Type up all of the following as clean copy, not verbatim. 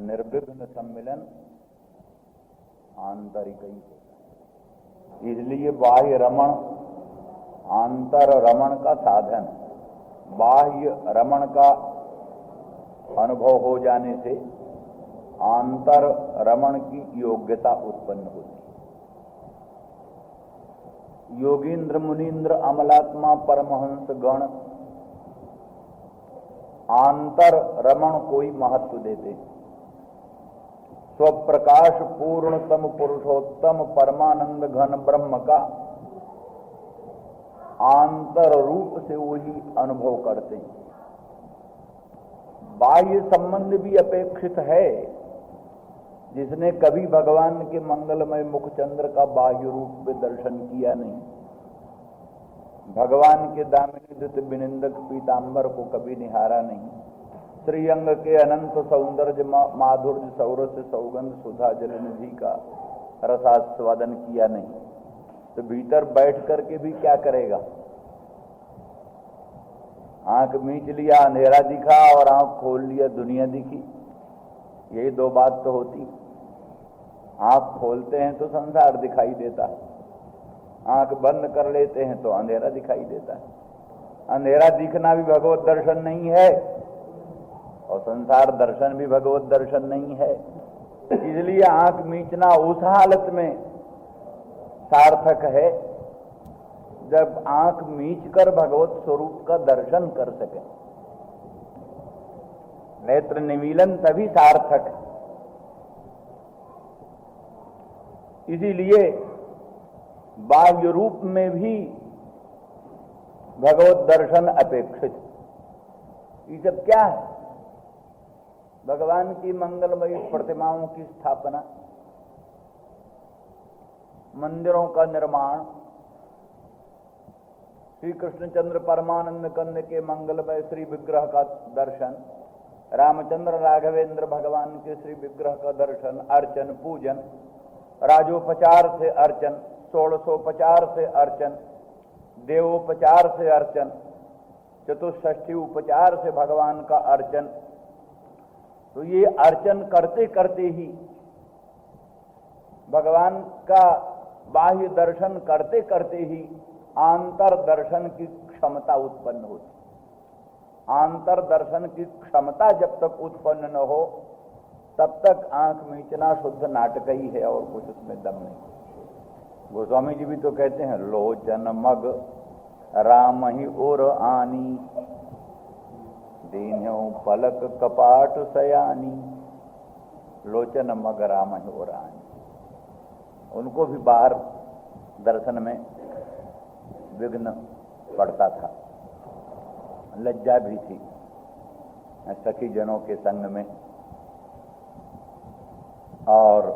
निर्विघ्न सम्मिलन आंतरिक ही होता है। इसलिए बाह्य रमण आंतर रमण का साधन, बाह्य रमण का अनुभव हो जाने से आंतर रमण की योग्यता उत्पन्न होती है। योगींद्र मुनींद्र अमलात्मा परमहंस गण आंतर रमण को ही महत्व देते हैं। स्वप्रकाश पूर्णतम पुरुषोत्तम परमानंद घन ब्रह्म का आंतर रूप से वही अनुभव करते हैं। बाह्य संबंध भी अपेक्षित है। जिसने कभी भगवान के मंगलमय मुखचंद्र का बाह्य रूप में दर्शन किया नहीं, भगवान के दामिनी दुत विनिंदक पीतांबर को कभी निहारा नहीं, श्रीअंग के अनंत सौंदर्य माधुर्य सौरस सौगंध सुधा जलनिधि का रसास्वादन किया नहीं, तो भीतर बैठ करके भी क्या करेगा? आंख मीच लिया अंधेरा दिखा और आंख खोल लिया दुनिया दिखी। यही दो बात तो होती। आंख खोलते हैं तो संसार दिखाई देता है, आंख बंद कर लेते हैं तो अंधेरा दिखाई देता है। अंधेरा दिखना भी भगवत दर्शन नहीं है और संसार दर्शन भी भगवत दर्शन नहीं है। इसलिए आंख मीचना उस हालत में सार्थक है जब आंख मीच कर भगवत स्वरूप का दर्शन कर सके। नेत्र निमीलन तभी सार्थक है। इसीलिए बाह्य रूप में भी भगवत दर्शन अपेक्षित। ये सब क्या है? भगवान की मंगलमयी प्रतिमाओं की स्थापना, मंदिरों का निर्माण, श्री कृष्णचंद्र परमानंद कंद के मंगलमय श्री विग्रह का दर्शन, रामचंद्र राघवेंद्र भगवान के श्री विग्रह का दर्शन, अर्चन पूजन, राजोपचार से अर्चन, षोड़शोपचार से अर्चन, देवोपचार से अर्चन, चतुष्षष्ठी उपचार से भगवान का अर्चन। तो ये अर्चन करते करते ही भगवान का बाह्य दर्शन करते करते ही आंतर दर्शन की क्षमता उत्पन्न होती। आंतर दर्शन की क्षमता जब तक उत्पन्न न हो तब तक आंख मीचना शुद्ध नाटक ही है और कुछ उसमें दम नहीं। गोस्वामी जी भी तो कहते हैं, लोचन मग राम ही और आनी, दीन्यो पलक कपाट सयानी। लोचन मग राम ही और आनी। उनको भी बाहर दर्शन में विघ्न पड़ता था, लज्जा भी थी सखी जनों के संग में, और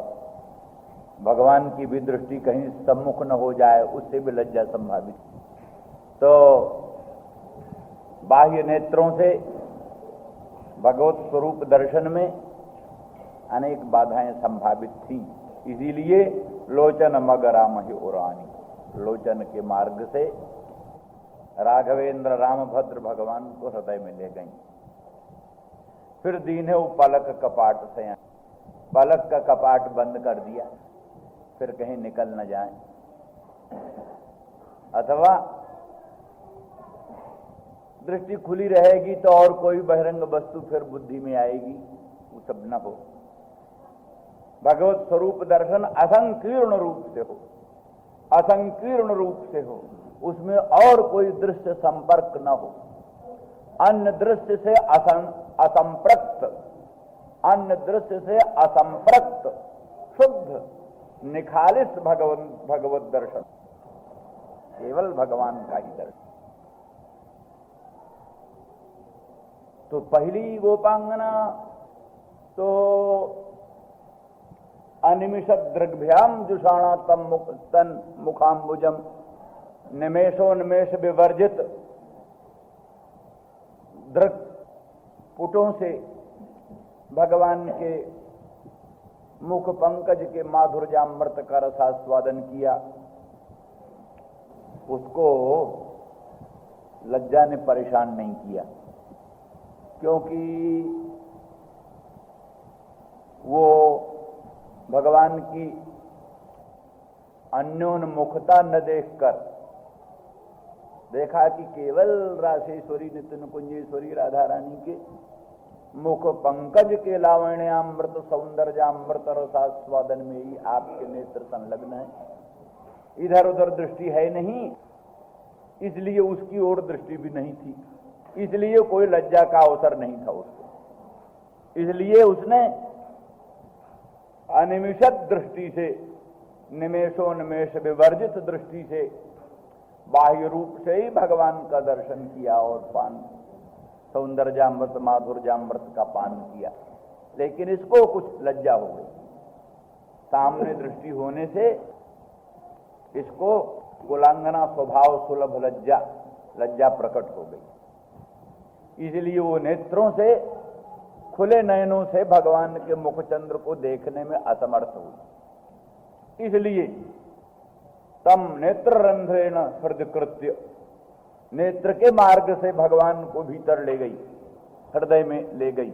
भगवान की भी दृष्टि कहीं सम्मुख न हो जाए उससे भी लज्जा संभावित। तो बाह्य नेत्रों से भगवत स्वरूप दर्शन में अनेक बाधाएं संभावित थी। इसीलिए लोचन मग राम ही उरानी, लोचन के मार्ग से राघवेंद्र रामभद्र भगवान को हृदय में ले गई। फिर दीन है पलक कपाट से, पलक का कपाट बंद कर दिया, फिर कहीं निकल न जाए, अथवा दृष्टि खुली रहेगी तो और कोई बहिरंग वस्तु फिर बुद्धि में आएगी, वो सब न हो। भगवत स्वरूप दर्शन असंकीर्ण रूप से हो, असंकीर्ण रूप से हो, उसमें और कोई दृश्य संपर्क न हो, अन्य दृश्य से असंप्रक्त, अन्य दृश्य से असंप्रक्त शुद्ध निखालिस भगवत दर्शन, केवल भगवान का ही दर्शन। तो पहली गोपांगना तो अनिमिषद दृग्भ्याम जुषाणा तन मुखाम्बुजम निमेषोन्मेष विवर्जित दृग पुटों से भगवान के मुख पंकज के माधुर्यामृत का रसास्वादन किया। उसको लज्जा ने परेशान नहीं किया, क्योंकि वो भगवान की अन्योन्मुखता न देखकर देखा कि केवल रासेश्वरी नित्य कुंजेश्वरी राधा रानी के मुख पंकज के लावण्यामृत सौंदर्यामृत रसास्वादन में ही आपके नेत्र संलग्न है, इधर उधर दृष्टि है नहीं, इसलिए उसकी ओर दृष्टि भी नहीं थी, इसलिए कोई लज्जा का अवसर नहीं था उसको। इसलिए उसने अनिमिषत दृष्टि से, निमेषोन्मेष विवर्जित दृष्टि से, बाह्य रूप से ही भगवान का दर्शन किया और पान सौंदर्यामृत माधुर्यामृत का पान किया। लेकिन इसको कुछ लज्जा हो गई, सामने दृष्टि होने से इसको कुलांगना स्वभाव सुलभ लज्जा प्रकट हो गई। इसलिए वो नेत्रों से, खुले नयनों से भगवान के मुखचंद्र को देखने में असमर्थ हुई। इसलिए तम नेत्र रंध्रेण हृदयकृत्य, नेत्र के मार्ग से भगवान को भीतर ले गई, हृदय में ले गई।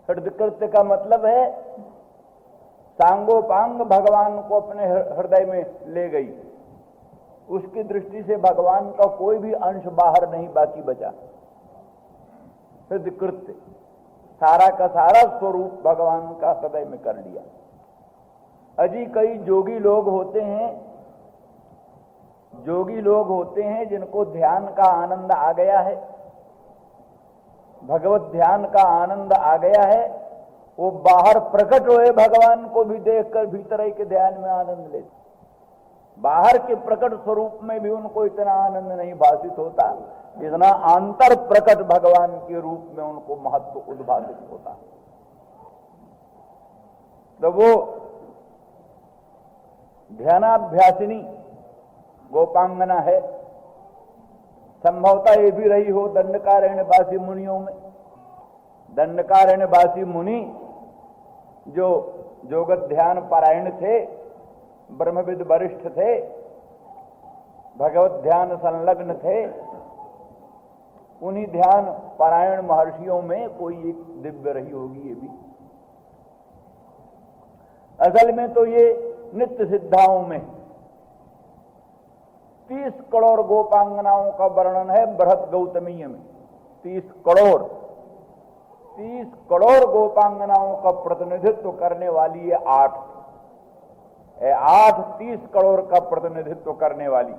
हृदयकृत्य का मतलब है सांगोपांग भगवान को अपने हृदय में ले गई। उसकी दृष्टि से भगवान का कोई भी अंश बाहर नहीं बाकी बचा। हृदयकृत्य, सारा का सारा स्वरूप भगवान का हृदय में कर लिया। अजी कई जोगी लोग होते हैं जिनको ध्यान का आनंद आ गया है, भगवत ध्यान का आनंद आ गया है, वो बाहर प्रकट हुए भगवान को भी देखकर भीतर ही के ध्यान में आनंद लेते। बाहर के प्रकट स्वरूप में भी उनको इतना आनंद नहीं भाषित होता जितना आंतर प्रकट भगवान के रूप में उनको महत्व उद्भासित होता। तो वो ध्यानाभ्यासिनी गोपांगना है। संभवतः ये भी रही हो दंडकारण्यवासी मुनियों में। दंडकारण्यवासी मुनि जो जोगत ध्यान पारायण थे, ब्रह्मविद वरिष्ठ थे, भगवत ध्यान संलग्न थे, उन्हीं ध्यान पारायण महर्षियों में कोई एक दिव्य रही होगी। ये भी असल में तो ये नित्य सिद्धाओं में 30 करोड़ गोपांगनाओं का वर्णन है बृहद गौतमीय में। 30 करोड़ गोपांगनाओं का प्रतिनिधित्व करने वाली ये 8 30 करोड़ का प्रतिनिधित्व करने वाली।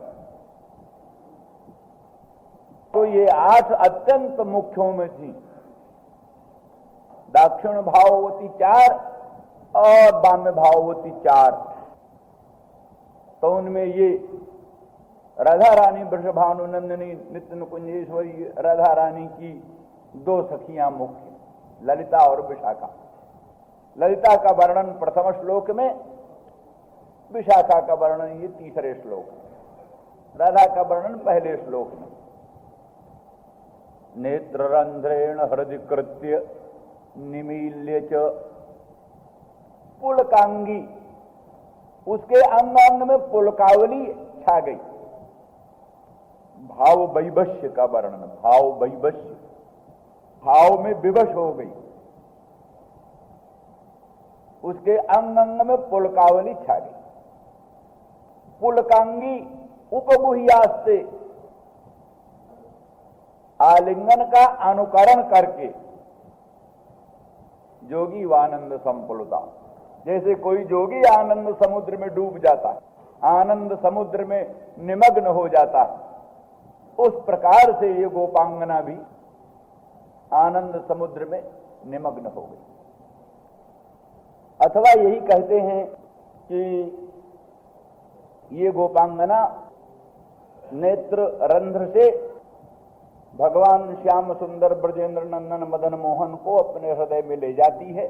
तो ये 8 अत्यंत मुख्यों में थी। दाक्षिण भाववती 4 और बाम्य भाववती 4। तो उनमें ये राधा रानी वृषभानुनंदिनी नित्य कुंजेश्वरी राधा रानी की 2 सखियां मुख्य, ललिता और विशाखा। ललिता का वर्णन प्रथम श्लोक में, विशाखा का वर्णन ये तीसरे श्लोक में, राधा का वर्णन पहले श्लोक में। नेत्ररंध्रेण हृदयकृत्य निमील्य च पुलकांगी, उसके अंग अंग में पुलकावली छा गई। भाव वैवश्य का वर्णन, भाव वैवश्य, भाव में विवश हो गई। उसके अंग अंग में पुलकावली छा गई। पुलकांगी उपगुह्यास्ते, आलिंगन का अनुकरण करके जोगी वानंद संपुलता। जैसे कोई जोगी आनंद समुद्र में डूब जाता है, आनंद समुद्र में निमग्न हो जाता है, उस प्रकार से ये गोपांगना भी आनंद समुद्र में निमग्न हो गई। अथवा यही कहते हैं कि ये गोपांगना नेत्र रंध्र से भगवान श्याम सुंदर ब्रजेंद्र नंदन मदन मोहन को अपने हृदय में ले जाती है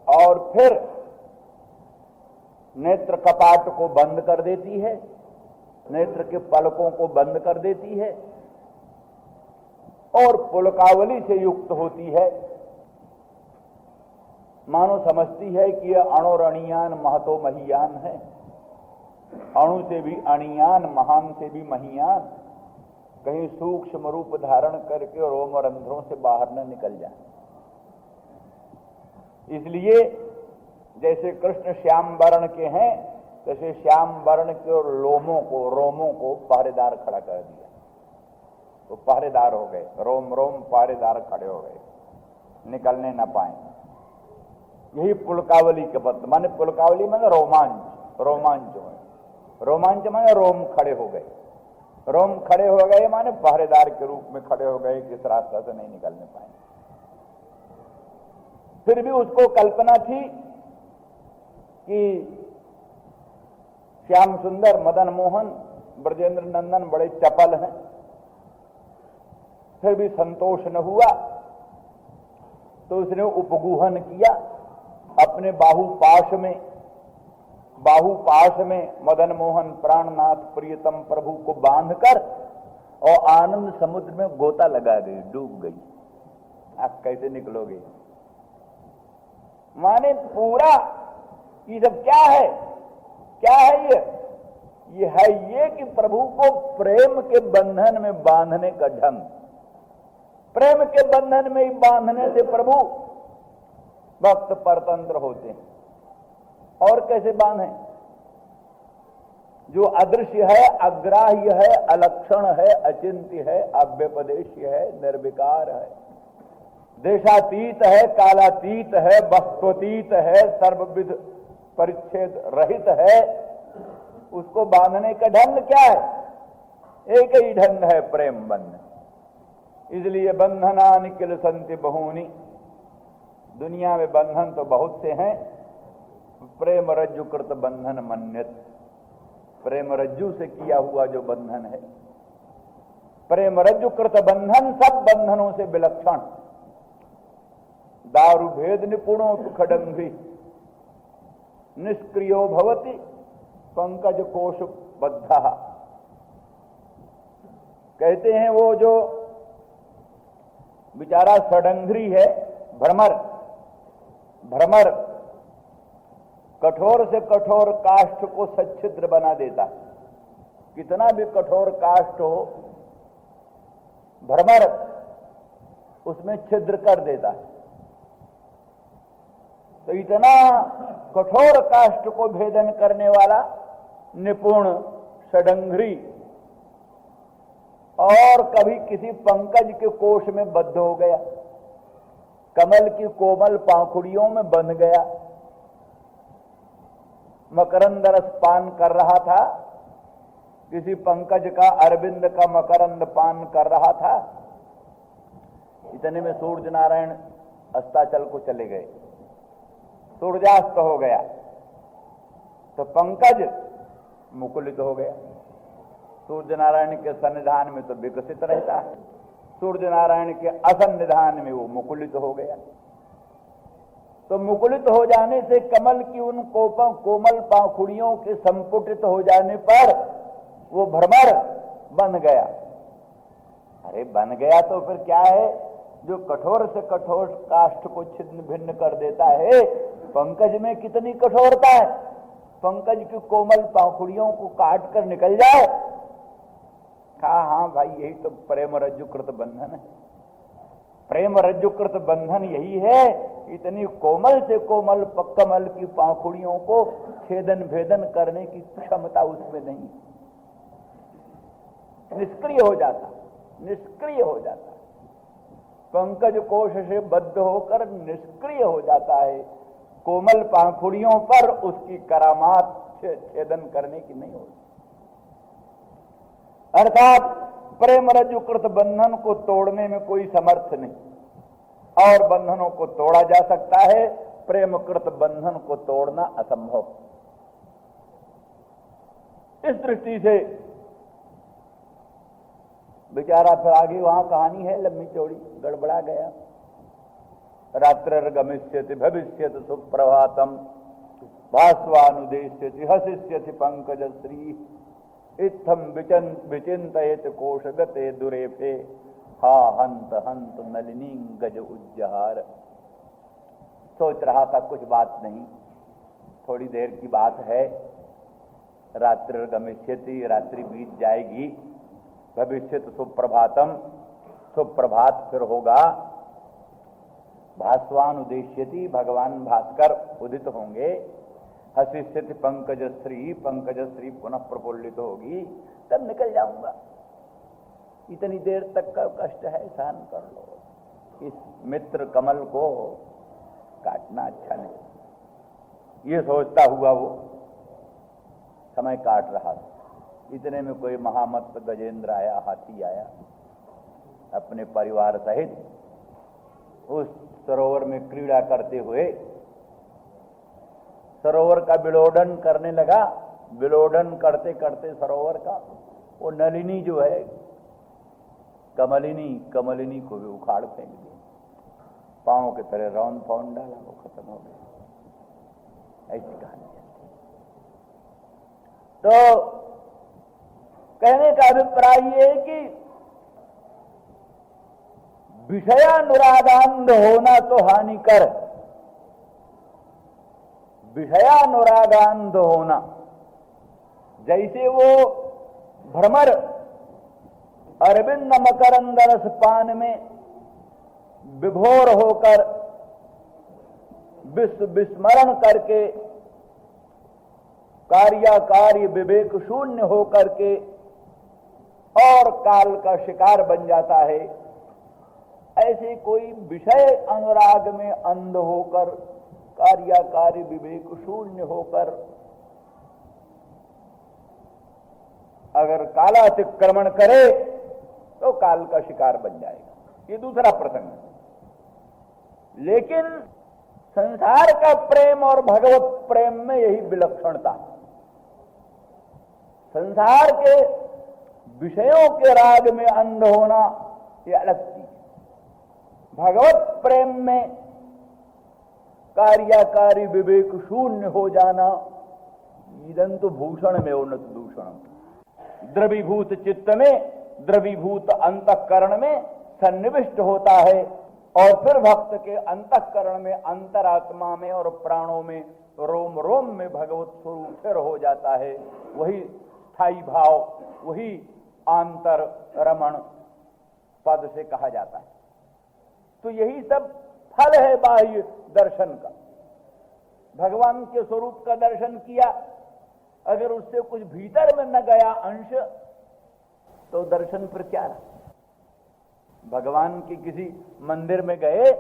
और फिर नेत्र कपाट को बंद कर देती है, नेत्र के पलकों को बंद कर देती है और पुलकावली से युक्त होती है। मानो समझती है कि यह अणोरणीयान महतो महीयान है, अणु से भी अणियान, महान से भी महीयान, कहीं सूक्ष्म रूप धारण करके रोम रंध्रों से बाहर न निकल जाए। इसलिए जैसे कृष्ण श्याम वर्ण के हैं, तैसे श्याम वर्ण के और रोमों को पहरेदार खड़ा कर दिया। वो पहरेदार हो गए, रोम रोम पहरेदार खड़े हो गए, निकलने न पाए। यही पुलकावली के पद माने, पुलकावली माने रोमांच, रोमांच माने रोम खड़े हो गए। रोम खड़े हो गए माने पहरेदार के रूप में खड़े हो गए कि इस रास्ता से नहीं निकलने पाए। फिर भी उसको कल्पना थी कि श्याम सुंदर, मदन मोहन, ब्रजेंद्र नंदन बड़े चपल हैं। फिर भी संतोष न हुआ तो उसने उपगूहन किया। अपने बाहुपाश में मदन मोहन प्राणनाथ प्रियतम प्रभु को बांधकर और आनंद समुद्र में गोता लगा गई, डूब गई। आप कैसे निकलोगे? माने पूरा ये सब क्या है? क्या है ये है ये कि प्रभु को प्रेम के बंधन में बांधने का ढंग। प्रेम के बंधन में ही बांधने से प्रभु भक्त परतंत्र होते हैं। और कैसे बांधे? जो अदृश्य है, अग्राह्य है, अलक्षण है, अचिंत्य है, अव्यपदेश्य है, निर्विकार है, देशातीत है, कालातीत है, वस्तुतीत है, सर्वविध परिच्छेद रहित है, उसको बांधने का ढंग क्या है? एक ही ढंग है, प्रेम बंधन। इसलिए बंधनानि किल संति बहूनि, दुनिया में बंधन तो बहुत से हैं, प्रेम रज्जु कृत बंधन मन्यत, प्रेम रज्जु से किया हुआ जो बंधन है, प्रेम रज्जु कृत बंधन सब बंधनों से विलक्षण। दारु भेद निपुणो खडंगी निष्क्रियो भवति पंकज कोश बद्धा। कहते हैं वो जो बेचारा षडंगरी है, भ्रमर कठोर से कठोर काष्ठ को सच्छिद्र बना देता। कितना भी कठोर काष्ठ हो, भ्रमर उसमें छिद्र कर देता है। तो इतना कठोर काष्ठ को भेदन करने वाला निपुण षडंगरी और कभी किसी पंकज के कोश में बद्ध हो गया, कमल की कोमल पाखुड़ियों में बंध गया, मकरंद रस पान कर रहा था, किसी पंकज का, अरविंद का मकरंद पान कर रहा था। इतने में सूर्य नारायण अस्ताचल को चले गए, सूर्यास्त हो गया, तो पंकज मुकुलित हो गया। सूर्य नारायण के सन्निधान में तो विकसित रहता है, सूर्य नारायण के असन्निधान में वो मुकुलित हो गया। तो मुकुलित हो जाने से कमल की उन कोमल पाखुड़ियों के संपुटित हो जाने पर वो भ्रमर बन गया। अरे बन गया तो फिर क्या है? जो कठोर से कठोर काष्ठ को छिन्न भिन्न कर देता है, पंकज में कितनी कठोरता है, पंकज की कोमल पाखुड़ियों को काट कर निकल जाए। हाँ भाई, यही तो प्रेम रज्जुकृत बंधन है। प्रेम रज्जुकृत बंधन यही है, इतनी कोमल से कोमल कमल की पाखुड़ियों को छेदन भेदन करने की क्षमता उसमें नहीं, निष्क्रिय हो जाता। पंकज कोश से बद्ध होकर निष्क्रिय हो जाता है। कोमल पाखुड़ियों पर उसकी करामात छेदन करने की नहीं होती। अर्थात प्रेम रज्जुकृत बंधन को तोड़ने में कोई समर्थ नहीं, और बंधनों को तोड़ा जा सकता है, प्रेमकृत बंधन को तोड़ना असंभव। इस दृष्टि से बेचारा फिर आगे वहां कहानी है लंबी चौड़ी, गड़बड़ा गया। रात्रिर्गमिष्यति भविष्यति सुप्रभातम भास्वानुदेश्यति हसिष्यति पंकजश्री इत्थम विचिंतयेत कोशगते दुरेफे हा हंत हंत नलिनी गज उज्जहार। सोच रहा था कुछ बात नहीं, थोड़ी देर की बात है, रात्रिर्गमिष्यति, रात्रि बीत जाएगी, भविष्यत सुप्रभातम, सुप्रभात फिर होगा। भास्वान उदेश्यति, भगवान भास्कर उदित होंगे। हसिष्यति पंकज श्री, पंकज श्री पुनः प्रफुल्लित होगी, तब निकल जाऊंगा। इतनी देर तक का कष्ट है, सहन कर लो। इस मित्र कमल को काटना अच्छा नहीं। ये सोचता हुआ वो समय काट रहा था। इतने में कोई महामत गजेंद्र आया, हाथी आया, अपने परिवार सहित उस सरोवर में क्रीड़ा करते हुए सरोवर का विलोडन करने लगा। विलोडन करते करते सरोवर का वो नलिनी जो है, कमलिनी को भी उखाड़ फेंक दिया, पांव के तरह रौंद फाउंड डाला, वो खत्म हो गया। ऐसी कहानी है। तो कहने का अभिप्राय ये है कि विषयानुरागांध होना तो हानिकर, विषयानुरागांध होना, जैसे वो भ्रमर अरविंद मकरंद रस पान में विभोर होकर विस्मरण करके कार्य विवेक शून्य होकर के और काल का शिकार बन जाता है, ऐसे कोई विषय अनुराग में अंध होकर कार्य विवेक शून्य होकर अगर कालातिक्रमण करे तो काल का शिकार बन जाएगा। ये दूसरा प्रसंग है। लेकिन संसार का प्रेम और भगवत प्रेम में यही विलक्षणता। संसार के विषयों के राग में अंध होना ये अलग चीज। भगवत प्रेम में कार्यकारी विवेक शून्य हो जाना, इदंतु भूषण में उन्नत दूषण। द्रवीभूत चित्त में, द्रवीभूत अंतःकरण में सन्निविष्ट होता है और फिर भक्त के अंतःकरण में, अंतरात्मा में और प्राणों में, रोम रोम में भगवत स्वरूप फिर हो जाता है। वही स्थायी भाव, वही आंतर रमण पद से कहा जाता है। तो यही सब फल है बाह्य दर्शन का। भगवान के स्वरूप का दर्शन किया, अगर उससे कुछ भीतर में न गया अंश, तो दर्शन फिर क्या रहा। भगवान के किसी मंदिर में गए,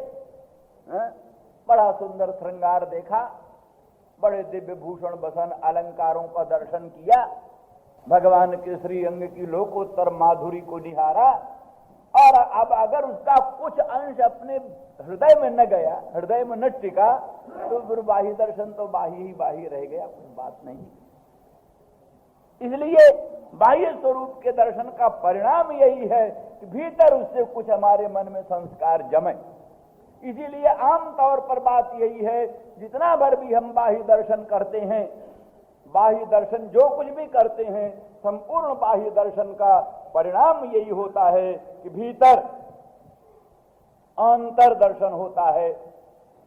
बड़ा सुंदर श्रृंगार देखा, बड़े दिव्य भूषण बसन अलंकारों का दर्शन किया, भगवान के श्री अंग की लोकोत्तर माधुरी को निहारा, और अब अगर उसका कुछ अंश अपने हृदय में न गया, हृदय में न टिका, तो फिर बाह्य दर्शन तो बाह्य रह गया, कुछ बात नहीं। इसलिए बाह्य स्वरूप के दर्शन का परिणाम यही है कि भीतर उससे कुछ हमारे मन में संस्कार जमे। इसीलिए आमतौर पर बात यही है, जितना भर भी हम बाह्य दर्शन करते हैं, बाह्य दर्शन जो कुछ भी करते हैं, संपूर्ण बाह्य दर्शन का परिणाम यही होता है कि भीतर अंतर दर्शन होता है।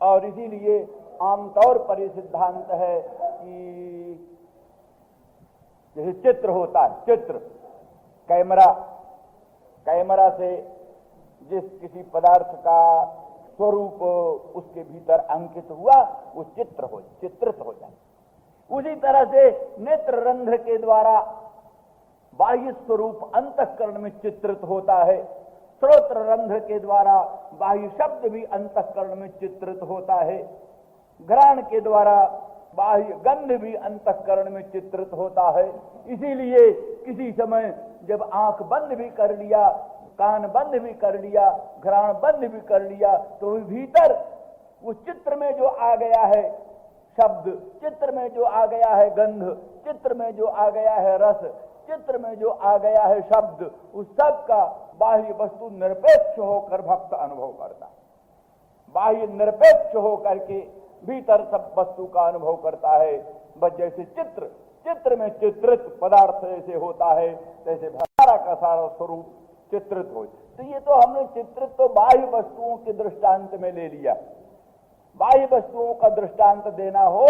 और इसीलिए आमतौर पर यह सिद्धांत है कि जैसे चित्र होता है, चित्र कैमरा से जिस किसी पदार्थ का स्वरूप उसके भीतर अंकित हुआ, वो चित्रित हो जाए। उसी तरह से नेत्र रंध्र के द्वारा बाह्य स्वरूप अंतःकरण में चित्रित होता है, श्रोत्र रंध्र के द्वारा बाह्य शब्द भी अंतःकरण में चित्रित होता है, घ्राण के द्वारा बाह्य गंध भी अंतःकरण में चित्रित होता है। इसीलिए किसी समय जब आंख बंद भी कर लिया, कान बंद भी कर लिया, घ्राण बंद भी कर लिया, तो भीतर उस चित्र में जो आ गया है शब्द, चित्र में जो आ गया है गंध, चित्र में जो आ गया है रस, चित्र में जो आ गया है शब्द, उस सब का बाह्य वस्तु निरपेक्ष होकर भक्त अनुभव करता है। बाह्य निरपेक्ष होकर के भीतर सब वस्तु का अनुभव करता है। बस जैसे चित्र में चित्रित पदार्थ जैसे होता है, जैसे सारा का सारा स्वरूप चित्रित हो। तो ये तो हमने चित्रित तो बाह्य वस्तुओं के दृष्टांत में ले लिया। बाह्य वस्तुओं का दृष्टांत देना हो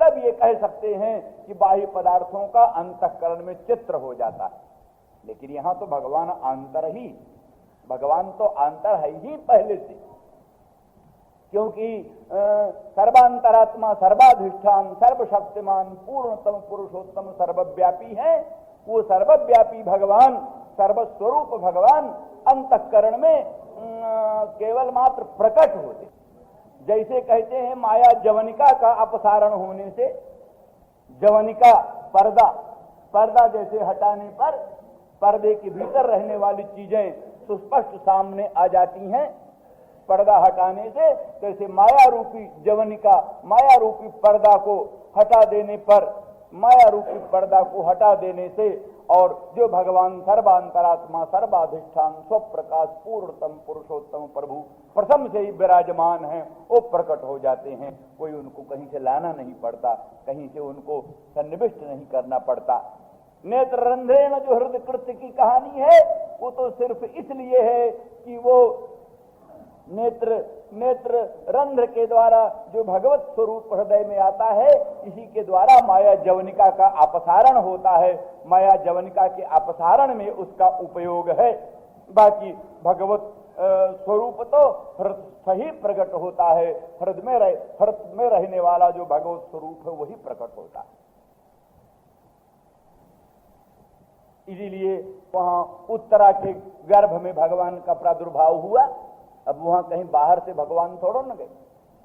तब ये कह सकते हैं कि बाह्य पदार्थों का अंतःकरण में चित्र हो जाता है। लेकिन यहां तो भगवान तो अंतर है ही पहले से, क्योंकि सर्वांतरात्मा, सर्वाधिष्ठान, सर्वशक्तिमान, पूर्णतम पुरुषोत्तम, सर्वव्यापी है। वो सर्वव्यापी भगवान, सर्वस्वरूप भगवान अंतःकरण में केवल मात्र प्रकट होते। जैसे कहते हैं माया जवनिका का अपसारण होने से, जवनिका पर्दा जैसे हटाने पर पर्दे के भीतर रहने वाली चीजें सुस्पष्ट सामने आ जाती हैं। पर्दा हटाने से जैसे माया रूपी जवनिका, माया रूपी पर्दा को हटा देने पर, माया रूपी पर्दा को हटा देने से और जो भगवान सर्वांतरात्मा, सर्वाधिष्ठान, स्वप्रकाश, पूर्णतम पुरुषोत्तम प्रभु प्रथम से ही विराजमान हैं, वो प्रकट हो जाते हैं। कोई उनको कहीं से लाना नहीं पड़ता, कहीं से उनको सन्निविष्ट नहीं करना पड़ता। नेत्र रंध्रेण जो हृदय कृत्य की कहानी है, वो तो सिर्फ इसलिए है कि वो नेत्र रंध्र के द्वारा जो भगवत स्वरूप हृदय में आता है, इसी के द्वारा माया जवनिका का अपसारण होता है। माया जवनिका के अपसारण में उसका उपयोग है। बाकी भगवत स्वरूप तो हृदय ही प्रकट होता है। हृदय में रहने वाला जो भगवत स्वरूप है वही प्रकट होता है। इसीलिए वहां उत्तरा के गर्भ में भगवान का प्रादुर्भाव हुआ। अब वहां कहीं बाहर से भगवान थोड़ा न गए।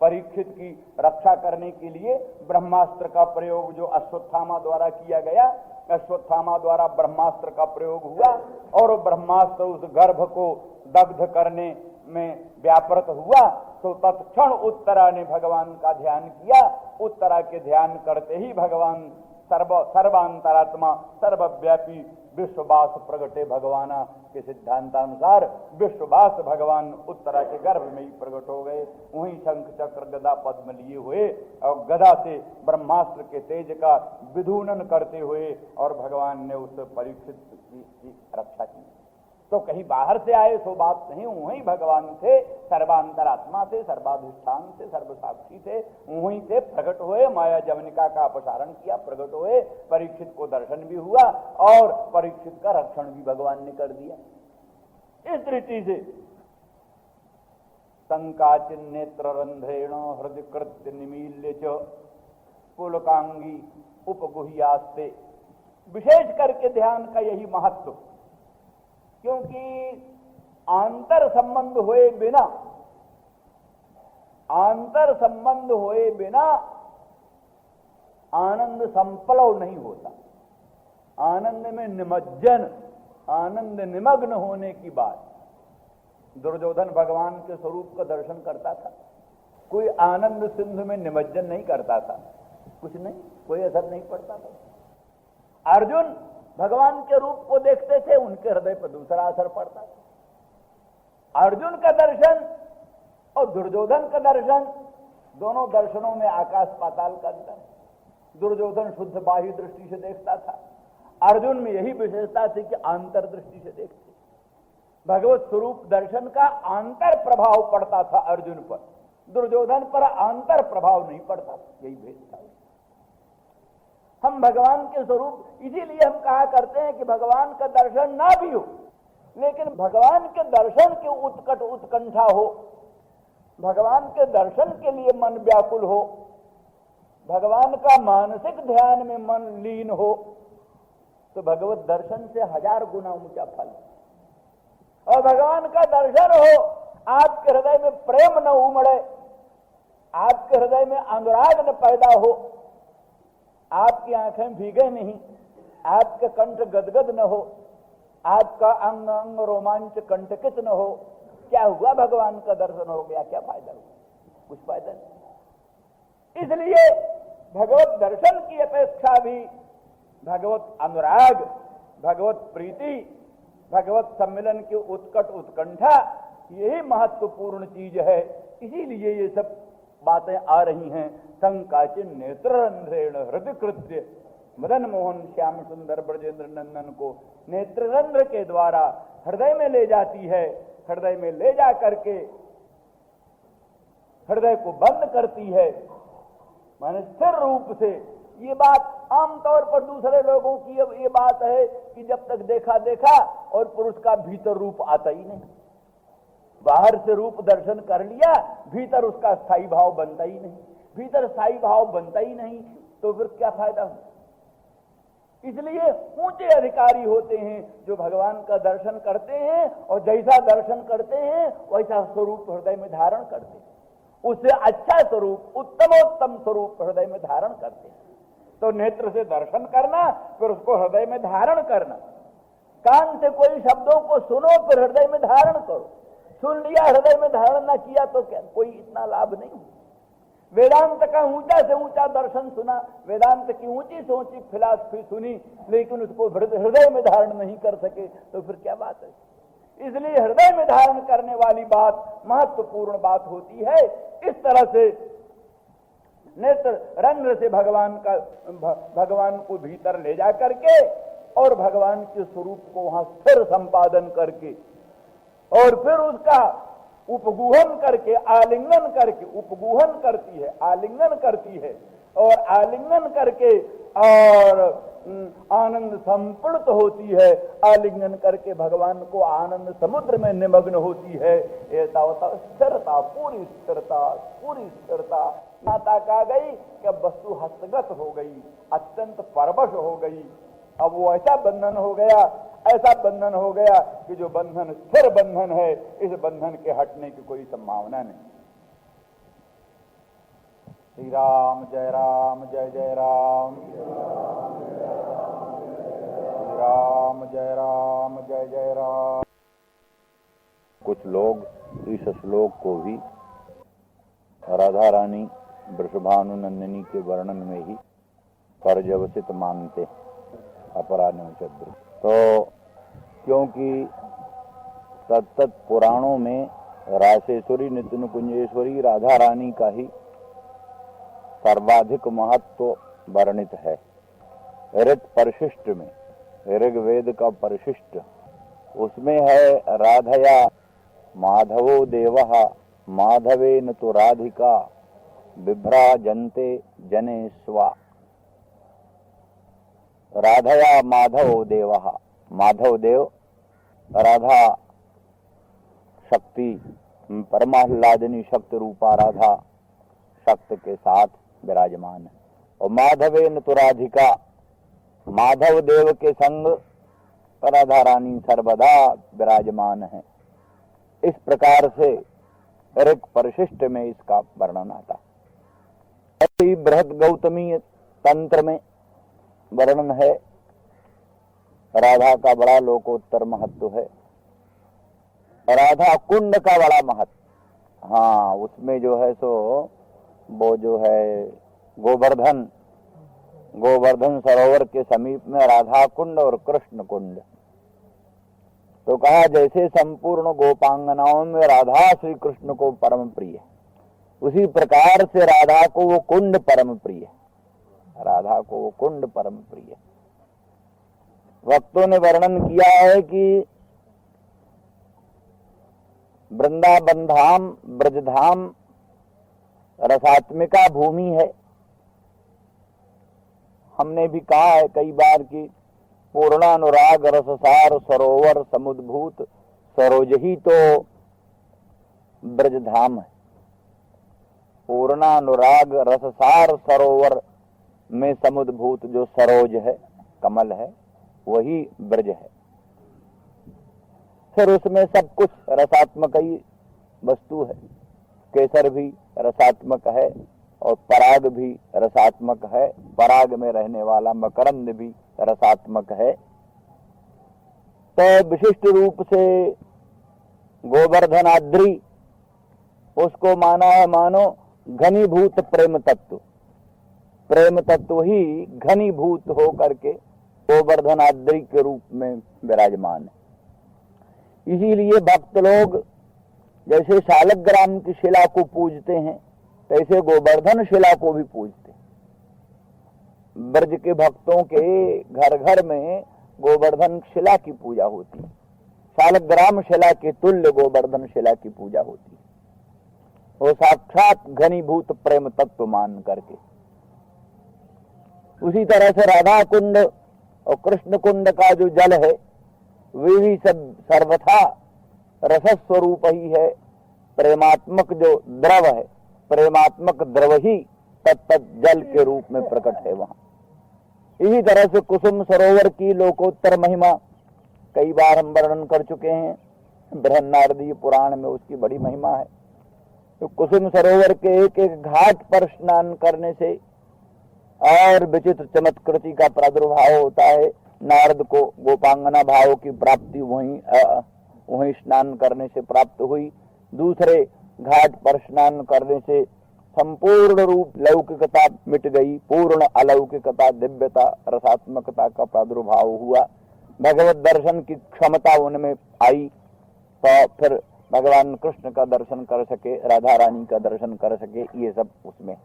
परीक्षित की रक्षा करने के लिए ब्रह्मास्त्र का प्रयोग जो अश्वत्थामा द्वारा किया गया, अश्वत्थामा द्वारा ब्रह्मास्त्र का प्रयोग हुआ और ब्रह्मास्त्र उस गर्भ को दग्ध करने में व्यापृत हुआ। तो तत्क्षण उत्तरा ने भगवान का ध्यान किया। उत्तरा के ध्यान करते ही भगवान सर्वांतरात्मा, सर्वव्यापी, विश्ववास प्रगटे भगवाना के सिद्धांतानुसार विश्ववास भगवान उत्तरा के गर्भ में ही प्रकट हो गए। वहीं शंख चक्र गदा पद्म लिए हुए और गदा से ब्रह्मास्त्र के तेज का विधूनन करते हुए और भगवान ने उस परीक्षित की रक्षा की। तो कहीं बाहर से आए सो बात नहीं, वहीं भगवान से, सर्वांतरात्मा से, सर्वाधिष्ठान से, सर्वसाक्षी से, वहीं से प्रकट हुए। माया जवनिका का अपसारण किया, प्रकट हुए। परीक्षित को दर्शन भी हुआ और परीक्षित का रक्षण भी भगवान ने कर दिया। इस दृष्टि से संकाचिन नेत्र रंध्रेण हृदय कृत्य निमील्य च पुलकांगी उपगुह्यास्ते, विशेष करके ध्यान का यही महत्व, क्योंकि आंतर संबंध हुए बिना आनंद संपलव नहीं होता। आनंद में निमज्जन, आनंद निमग्न होने की बात। दुर्योधन भगवान के स्वरूप का दर्शन करता था, कोई आनंद सिंधु में निमज्जन नहीं करता था, कुछ नहीं, कोई असर नहीं पड़ता था। अर्जुन भगवान के रूप को देखते थे, उनके हृदय पर दूसरा असर पड़ता था। अर्जुन का दर्शन और दुर्योधन का दर्शन, दोनों दर्शनों में आकाश पाताल का अंतर। दुर्योधन शुद्ध बाह्य दृष्टि से देखता था, अर्जुन में यही विशेषता थी कि आंतर दृष्टि से देखते। भगवत स्वरूप दर्शन का आंतर प्रभाव पड़ता था अर्जुन पर, दुर्योधन पर आंतर प्रभाव नहीं पड़ता। यही भेद था। हम भगवान के स्वरूप, इसीलिए हम कहा करते हैं कि भगवान का दर्शन ना भी हो, लेकिन भगवान के दर्शन की उत्कट उत्कंठा हो, भगवान के दर्शन के लिए मन व्याकुल हो, भगवान का मानसिक ध्यान में मन लीन हो, तो भगवत दर्शन से 1000 गुना ऊंचा फल। और भगवान का दर्शन हो, आपके हृदय में प्रेम न उमड़े, आपके हृदय में अनुराग न पैदा हो, आपकी आंखें भीगे नहीं, आपके कंठ गदगद न हो, आपका अंग अंग रोमांच कंटकित न हो, क्या हुआ? भगवान का दर्शन हो गया, क्या फायदा हुआ? कुछ फायदा नहीं। इसलिए भगवत दर्शन की अपेक्षा भी भगवत अनुराग, भगवत प्रीति, भगवत सम्मिलन की उत्कट उत्कंठा, यही महत्वपूर्ण चीज है। इसीलिए ये सब बातें आ रही हैं। संकाचिन नेत्ररंध्रेण हृदय कृत्य, मदन मोहन श्याम सुंदर ब्रजेंद्र नंदन को नेत्ररंध्र के द्वारा हृदय में ले जाती है। हृदय में ले जा करके हृदय को बंद करती है, माने स्थिर रूप से ये बात आमतौर पर दूसरे लोगों की अब ये बात है कि जब तक देखा देखा और पुरुष का भीतर रूप आता ही नहीं। बाहर से रूप दर्शन कर लिया, भीतर उसका स्थायी भाव बनता ही नहीं। भीतर स्थायी भाव बनता ही नहीं तो फिर क्या फायदा हो। इसलिए ऊंचे अधिकारी होते हैं जो भगवान का दर्शन करते हैं और जैसा दर्शन करते हैं वैसा स्वरूप हृदय में धारण करते हैं। उससे अच्छा स्वरूप, उत्तमोत्तम स्वरूप हृदय में धारण करते हैं। तो नेत्र से दर्शन करना, फिर उसको हृदय में धारण करना। कान से कोई शब्दों को सुनो, फिर हृदय में धारण करो। सुन लिया, हृदय में धारण ना किया तो क्या कोई इतना लाभ नहीं। वेदांत का ऊंचा से ऊंचा दर्शन सुना, वेदांत की ऊंची से ऊंची फिलॉसफी सुनी, लेकिन उसको हृदय में धारण नहीं कर सके तो फिर क्या बात है। इसलिए हृदय में धारण करने वाली बात महत्वपूर्ण बात होती है। इस तरह से नेत्र रंध्र से भगवान को भीतर ले जा करके और भगवान के स्वरूप को वहां स्थिर संपादन करके और फिर उसका उपगुहन करके, आलिंगन करके, उपगुहन करती है, आलिंगन करती है और आलिंगन करके और आनंद संपूर्णत होती है। आलिंगन करके भगवान को आनंद समुद्र में निमग्न होती है। स्थिरता, पूरी स्थिरता, पूरी स्थिरता माता का गई कि अब वस्तु हस्तगत हो गई, अत्यंत परवश हो गई। अब वो ऐसा बंधन हो गया, ऐसा बंधन हो गया कि जो बंधन स्थिर बंधन है, इस बंधन के हटने की कोई संभावना नहीं। श्री राम जय राम, जय जय राम। श्री राम जय राम, जय जय राम। कुछ लोग इस श्लोक को भी राधा रानी वृषभानुनंदिनी के वर्णन में ही पर्यवसित मानते अपराधों चंद्र। तो क्योंकि तत्त पुराणों में रासेश्वरी नित्य कुंजेश्वरी राधा रानी का ही सर्वाधिक महत्व वर्णित है। ऋत परिशिष्ट में, ऋग्वेद का परिशिष्ट, उसमें है राधया माधवो देवः माधवेन तो राधिका बिभ्राजन्ते जने स्वा। राधया माधव देवः, माधव देव राधा शक्ति परमाह्लादिनी शक्ति रूपा राधा शक्त के साथ विराजमान है। और माधवेन तो राधिका, माधव देव के संग राधा रानी सर्वदा विराजमान है। इस प्रकार से ऋग परिशिष्ट में इसका वर्णन आता है। ऐसी बृहद गौतमी तंत्र में वर्णन है। राधा का बड़ा लोकोत्तर महत्व है। राधा कुंड का बड़ा महत्व, हाँ उसमें जो है सो वो जो है गोवर्धन सरोवर के समीप में राधा कुंड और कृष्ण कुंड। तो कहा जैसे संपूर्ण गोपांगनाओं में राधा श्री कृष्ण को परम प्रिय, उसी प्रकार से राधा को वो कुंड परम प्रिय, राधा को वो कुंड परम प्रिय। भक्तों ने वर्णन किया है कि वृंदावन धाम ब्रजधाम रसात्मिका भूमि है। हमने भी कहा है कई बार कि पूर्णानुराग रससार सरोवर समुद्भूत सरोज ही तो ब्रजधाम है। पूर्णानुराग रससार सरोवर में समुद्भूत जो सरोज है, कमल है, वही ब्रज है। फिर उसमें सब कुछ रसात्मक ही वस्तु है। केसर भी रसात्मक है और पराग भी रसात्मक है। पराग में रहने वाला मकरंद भी रसात्मक है। तो विशिष्ट रूप से गोवर्धनाद्रि उसको माना है मानो घनीभूत प्रेम तत्व। प्रेम तत्व ही घनीभूत हो करके गोवर्धनाद्रि के रूप में विराजमान है। इसीलिए भक्त लोग जैसे शालग्राम की शिला को पूजते हैं, तैसे गोवर्धन शिला को भी पूजते हैं। ब्रज के भक्तों के घर घर में गोवर्धन शिला की पूजा होती है। शालग्राम शिला के तुल्य गोवर्धन शिला की पूजा होती है। वो साक्षात घनीभूत प्रेम तत्व मान करके। उसी तरह से राधा कुंड और कृष्ण कुंड का जो जल है वे भी सब सर्वथा रसस्वरूप ही है। प्रेमात्मक जो द्रव है, प्रेमात्मक द्रव ही तत्त जल के रूप में प्रकट है वहां। इसी तरह से कुसुम सरोवर की लोकोत्तर महिमा कई बार हम वर्णन कर चुके हैं। बृहन्नारदीय पुराण में उसकी बड़ी महिमा है। तो कुसुम सरोवर के एक एक घाट पर स्नान करने से और विचित्र चमत्कृति का प्रादुर्भाव होता है। नारद को गोपांगना भाव की प्राप्ति वहीं स्नान करने से प्राप्त हुई। दूसरे घाट पर स्नान करने से संपूर्ण रूप लौकिकता मिट गई, पूर्ण अलौकिकता, दिव्यता, रसात्मकता का प्रादुर्भाव हुआ। भगवत दर्शन की क्षमता उनमें आई, तो फिर भगवान कृष्ण का दर्शन कर सके, राधा रानी का दर्शन कर सके, ये सब उसमें।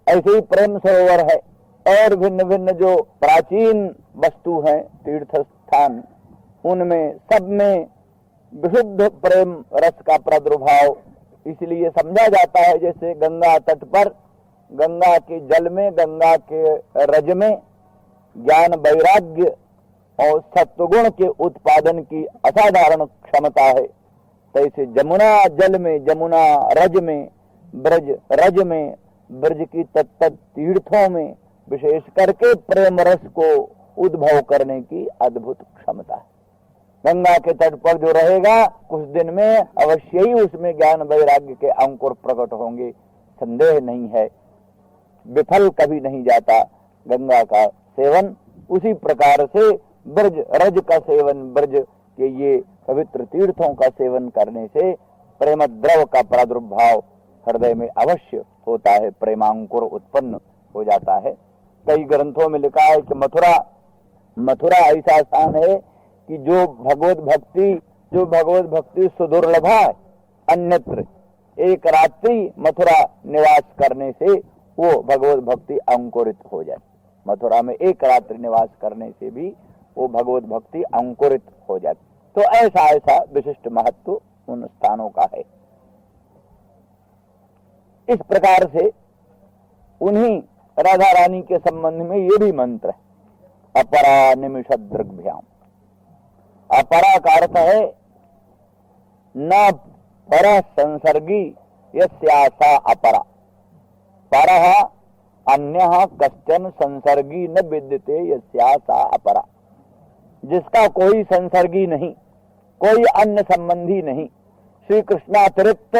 ऐसे ही प्रेम सरोवर है और भिन्न भिन्न जो प्राचीन वस्तु हैं, तीर्थ स्थान, उनमें सब में विशुद्ध प्रेम रस का प्रादुर्भाव इसलिए समझा जाता है। जैसे गंगा तट पर गंगा के जल में, गंगा के रज में ज्ञान वैराग्य और सत्वगुण के उत्पादन की असाधारण क्षमता है, तैसे जमुना जल में, जमुना रज में, ब्रज रज में, ब्रज की तत्त तीर्थों में विशेष करके प्रेम रस को उद्भव करने की अद्भुत क्षमता है। गंगा के तट पर जो रहेगा कुछ दिन में अवश्य ही उसमें ज्ञान वैराग्य के अंकुर प्रकट होंगे, संदेह नहीं है। विफल कभी नहीं जाता गंगा का सेवन। उसी प्रकार से ब्रज रज का सेवन, ब्रज के ये पवित्र तीर्थों का सेवन करने से प्रेम द्रव का प्रादुर्भाव हृदय में अवश्य होता है, प्रेमांकुर उत्पन्न हो जाता है। कई ग्रंथों में लिखा है कि मथुरा ऐसा स्थान है कि जो भगवत भक्ति सुदुर्लभा है, अन्यत्र एक रात्रि मथुरा निवास करने से वो भगवत भक्ति अंकुरित हो जाए। मथुरा में एक रात्रि निवास करने से भी वो भगवत भक्ति अंकुरित हो जाती। तो ऐसा विशिष्ट महत्व उन स्थानों का है। इस प्रकार से उन्हीं राधा रानी के संबंध में ये भी मंत्र है, अपरा निमिष दृग्भ्याम। अपरा का अर्थ है न पर संसर्गी यस्यासा अपरा, परः अन्यः कश्चन संसर्गी न विद्यते यस्यासा अपरा। जिसका कोई संसर्गी नहीं, कोई अन्य संबंधी नहीं, श्री कृष्णातिरिक्त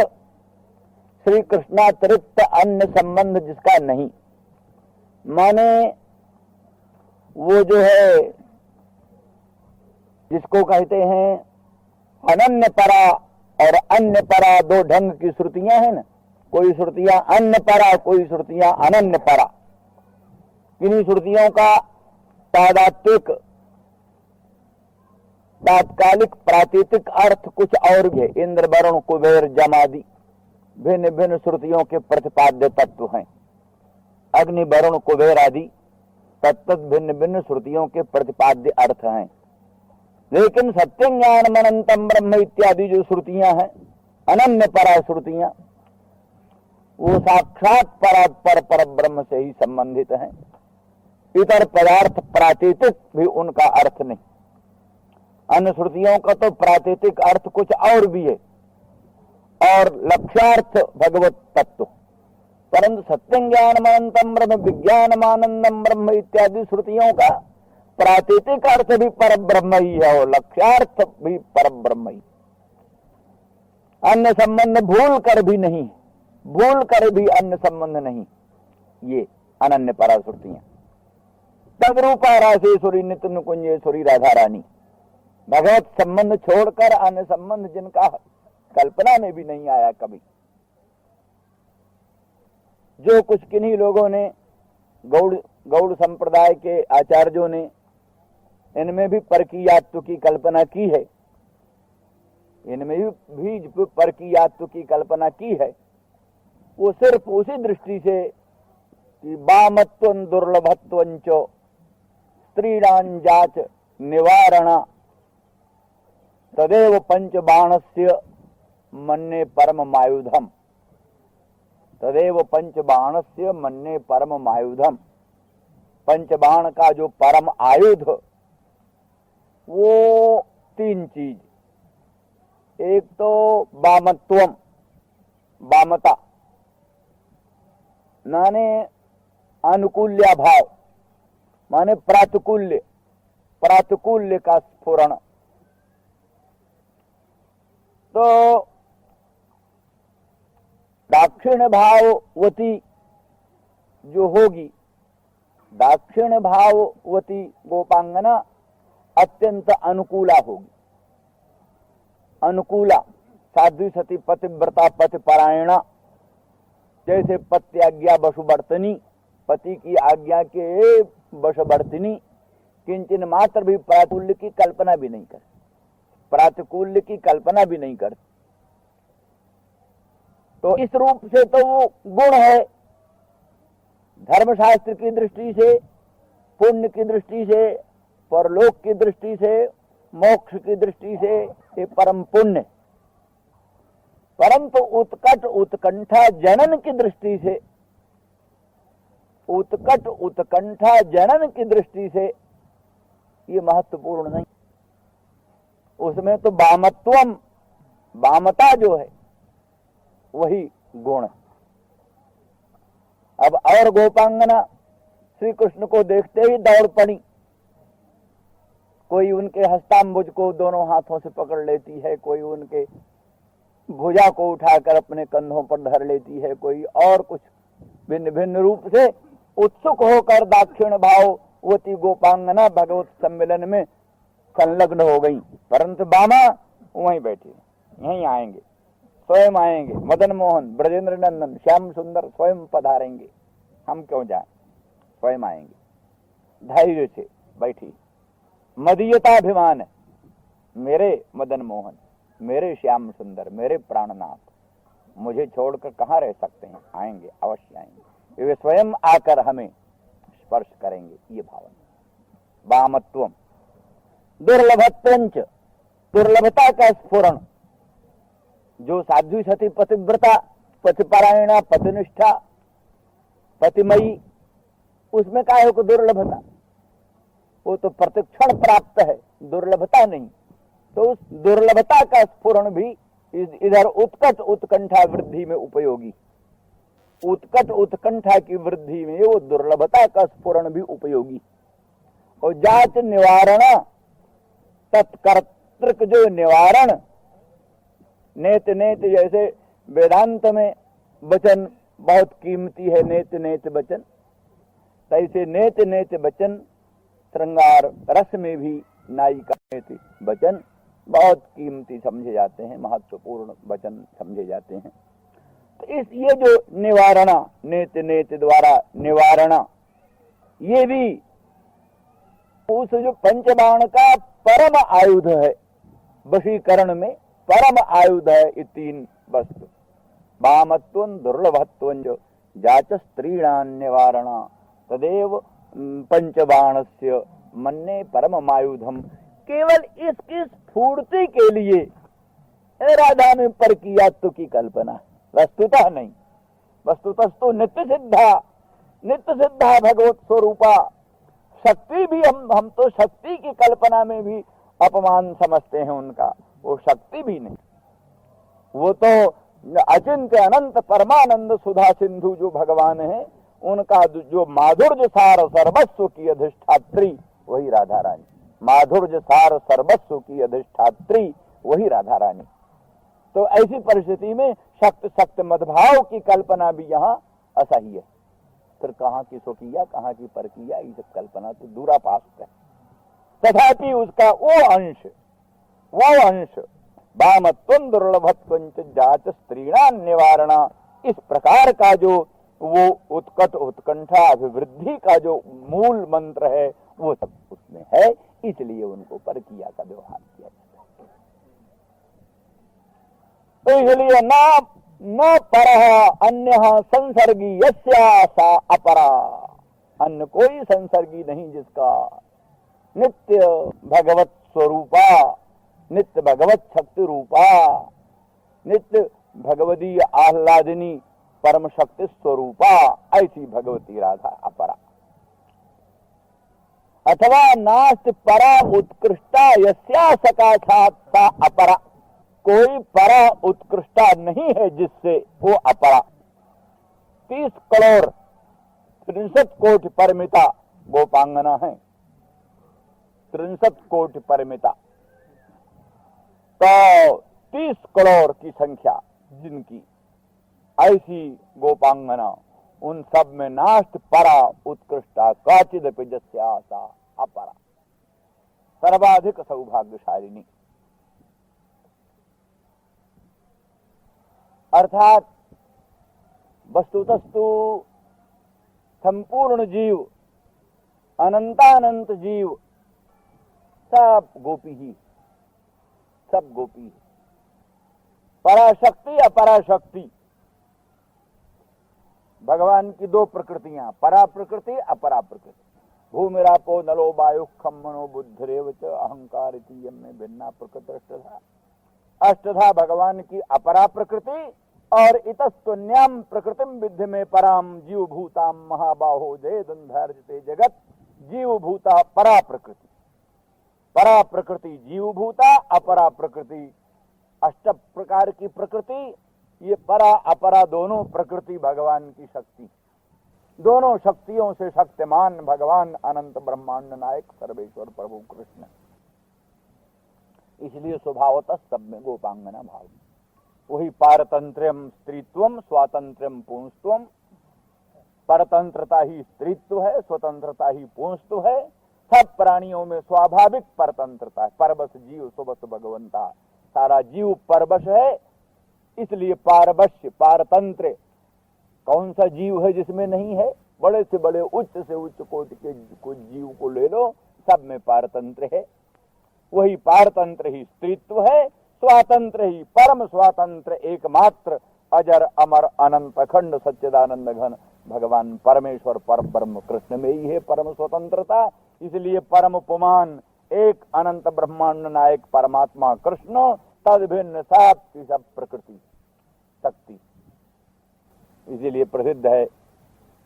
अन्य संबंध जिसका नहीं, माने वो जो है जिसको कहते हैं अनन्य परा और अन्य परा, दो ढंग की श्रुतियां हैं ना। कोई श्रुतियां अन्य परा, कोई श्रुतियां अनन्य परा। किन्हीं श्रुतियों का तादात्विक तात्कालिक प्रातीतिक अर्थ कुछ और भी है। इंद्र वरुण कुबेर जमादि भिन्न भिन्न श्रुतियों के प्रतिपाद्य तत्व हैं। अग्नि वरुण कुबेर आदि तत्त भिन्न भिन्न श्रुतियों के प्रतिपाद्य अर्थ हैं। लेकिन सत्यं ज्ञानम अनंतम ब्रह्म इत्यादि जो श्रुतियां हैं, अनन्य परा श्रुतियां, वो साक्षात परात्पर पर ब्रह्म से ही संबंधित हैं। इतर पदार्थ प्रातीतिक भी उनका अर्थ नहीं। अन्य श्रुतियों का तो प्रातीतिक अर्थ कुछ और भी है और लक्ष्यार्थ भगवत तत्व, परंतु सत्यं ज्ञानमनंतम ब्रह्म, विज्ञानमानंदम ब्रह्म इत्यादि श्रुतियों का प्रातीतिक अर्थ भी पर ब्रह्म ही है और लक्ष्यार्थ भी पर ब्रह्म ही। अन्य संबंध भूल कर भी नहीं, भूल कर भी अन्य संबंध नहीं। ये अनन्य परा श्रुतियां। तद्रूपा रासेश्वरी नित्य नुकुंजेश्वरी राधा रानी, भगवत संबंध छोड़कर अन्य संबंध जिनका कल्पना में भी नहीं आया कभी। जो कुछ किन्हीं लोगों ने गौड़ संप्रदाय के आचार्यों ने इनमें भी परकीयात्व की कल्पना की है, इनमें भी परकीयात्व की कल्पना की है। वो सिर्फ उसी दृष्टि से कि बामत्वं दुर्लभत्वं च स्त्रीणां जाच निवारण तदेव पंचबाणस्य मन्ये परममायुधम, तदेव पंचबाणस्य मन्ये परममायुधम। पंचबाण का जो परम आयुध, वो तीन चीज। एक तो वामत्वम, वामता, माने अनुकूल्य भाव, माने प्रातिकूल्य, प्रातिकूल्य का स्फुरण। तो दाक्षिण भाववती जो होगी, दाक्षिण भाववती गोपांगना अत्यंत अनुकूला होगी। अनुकूला, साध्वी सती पतिव्रता पतिपरायणा, जैसे पति आज्ञा वशवर्तनी, पति की आज्ञा के वशवर्तनी, किंचन मात्र भी प्रातिकूल्य की कल्पना भी नहीं कर, प्रातिकूल्य की कल्पना भी नहीं कर। तो इस रूप से तो वो गुण है। धर्मशास्त्र की दृष्टि से, पुण्य की दृष्टि से, परलोक की दृष्टि से, मोक्ष की दृष्टि से ये परम पुण्य। परंतु उत्कट उत्कंठा जनन की दृष्टि से, उत्कट उत्कंठा जनन की दृष्टि से ये महत्वपूर्ण नहीं। उसमें तो वामत्वम, वामता जो है वही गुण है। अब और गोपांगना श्री कृष्ण को देखते ही दौड़ पड़ी, कोई उनके हस्तांबुज को दोनों हाथों से पकड़ लेती है, कोई उनके भुजा को उठाकर अपने कंधों पर धर लेती है, कोई और कुछ भिन्न भिन्न रूप से उत्सुक होकर दाक्षिण भाववती गोपांगना भगवत सम्मेलन में संलग्न हो गई। परंतु बामा वहीं बैठी, यहीं आएंगे, स्वयं आएंगे, मदन मोहन, ब्रजेंद्र नंदन, श्याम सुंदर स्वयं पधारेंगे, हम क्यों जाएं, स्वयं आएंगे। धैर्य से बैठी, मदीयताभिमान है, मेरे मदन मोहन, मेरे श्याम सुंदर, मेरे प्राणनाथ, मुझे छोड़कर कहाँ रह सकते हैं, आएंगे, अवश्य आएंगे, वे स्वयं आकर हमें स्पर्श करेंगे, ये भावना। वामत्वम, दुर्लभत्वंच, दुर्लभता का स्फुरण। जो साध्वी सती पतिव्रता, पतिपरायणा, पतिनिष्ठा, पतिमयी, उसमें क्या है को दुर्लभता, वो तो प्रतिक्षण प्राप्त है, दुर्लभता नहीं। तो उस दुर्लभता का स्फुरण भी इधर उत्कट उत्कंठा वृद्धि में उपयोगी। उत्कट उत्कंठा की वृद्धि में वो दुर्लभता का स्फुरण भी उपयोगी। और जाच निवारण, तत्कर्तृक जो निवारण, नेत नेत, जैसे वेदांत में वचन बहुत कीमती है, नेत नेत वचन, तैसे नेत नेत वचन श्रृंगार रस में भी नायिका नेत वचन बहुत कीमती समझे जाते हैं, महत्वपूर्ण वचन समझे जाते हैं। तो इस ये जो निवारणा, नेत नेत द्वारा निवारणा, ये भी उस जो पंचबाण का परम आयुध है, वशीकरण में परम आयुध है ये तीन वस्तु। वामत्वं दुर्लभत्वं जाच स्त्रीणां निवारणा तदेव पंचबाणस्य मन्ने परममायुधम। केवल इसकी स्फूर्ति के लिए राधा में परकीयात्व की कल्पना, वस्तुतः नहीं। वस्तुतः तो नित्य सिद्धा भगवत स्वरूपा शक्ति भी हम तो शक्ति की कल्पना में भी अपमान समझते हैं उनका, वो शक्ति भी नहीं। वो तो अचिंत्य अनंत परमानंद सुधा सिंधु जो भगवान है, उनका जो माधुर्य सार सर्वस्व की अधिष्ठात्री वही राधा रानी, माधुर्य सार सर्वस्व की अधिष्ठात्री वही राधा रानी। तो ऐसी परिस्थिति में शक्त मदभाव की कल्पना भी यहाँ असह्य है। फिर कहाँ की स्वकीया, कहाँ की परकीया, ये सब कल्पना तो दूरापास्त है। तथापि उसका वो अंश वामत्वं दुर्लभत्वं च जाच स्त्रीणां निवारणा, इस प्रकार का जो वो उत्कट उत्कंठा अभिवृद्धि का जो मूल मंत्र है वो सब उसमें है, इसलिए उनको परकीया का व्यवहार किया जाता है। तो इसलिए न परः अन्यः संसर्गी यस्या सा अपरा, अन्य कोई संसर्गी नहीं जिसका नित्य भगवत स्वरूपा, नित्य भगवत शक्ति रूपा, नित्य भगवदीय आह्लादिनी परम शक्ति स्वरूपा, ऐसी भगवती राधा अपरा। अथवा नास्ति परा उत्कृष्टा यस्या सकाशात्ता अपरा, कोई परा उत्कृष्टा नहीं है जिससे वो अपरा। 30 करोड़ 63 कोटि परिमिता गोपांगना है, 63 कोटि परिमिता। तो 30 करोड़ की संख्या जिनकी ऐसी गोपांगना, उन सब में नास्ति परा उत्कृष्टा काचिदपि जस्या सा अपरा, सर्वाधिक सौभाग्यशालिनी। अर्थात वस्तुतस्तु संपूर्ण जीव, अनंतानंत जीव सब गोपी ही, सब गोपी ही। पराशक्ति अपराशक्ति, भगवान की दो प्रकृतियां, परा प्रकृति अपरा प्रकृति। भूमिरापो नलो वायु खम मनो बुद्धिरेव च अहंकार इति यम्मे भिन्ना प्रकृति अष्टधा। अष्टधा भगवान की अपरा प्रकृति और इतस्त्वन्याम प्रकृतिम विद्धि में पराम जीव भूताम महाबाहो जय दंधार्जते जगत। जीव भूता परा प्रकृति, परा प्रकृति जीव भूता, अपरा प्रकृति अष्ट प्रकार की प्रकृति। ये परा अपरा दोनों प्रकृति भगवान की शक्ति, दोनों शक्तियों से शक्तिमान भगवान अनंत ब्रह्मांड नायक सर्वेश्वर प्रभु कृष्ण। इसलिए स्वभावतः सब में गोपांगना भाव। वही पारतंत्र्यम स्त्रीत्वम स्वातंत्र्यम पुंसत्वम। परतंत्रता ही स्त्रीत्व है, स्वतंत्रता ही पुंसत्व है। सब प्राणियों में स्वाभाविक परतंत्रता है। परबस जीव सुबस भगवंता, सारा जीव परबश है। इसलिए पारबश्य पारतंत्र, कौन सा जीव है जिसमें नहीं है? बड़े से बड़े उच्च से उच्च कोटि के कोई जीव को ले लो, सब में पारतंत्र है। वही पारतंत्र ही स्त्रीत्व है, स्वातंत्र ही परम स्वातंत्र एकमात्र अजर अमर अनंत अखंड सच्चिदानंद घन भगवान परमेश्वर परम ब्रह्म कृष्ण में ही है परम स्वतंत्रता। इसलिए परम पुमान एक अनंत ब्रह्मांड नायक परमात्मा कृष्ण, तद भिन्न सब की सब प्रकृति शक्ति। इसीलिए प्रसिद्ध है,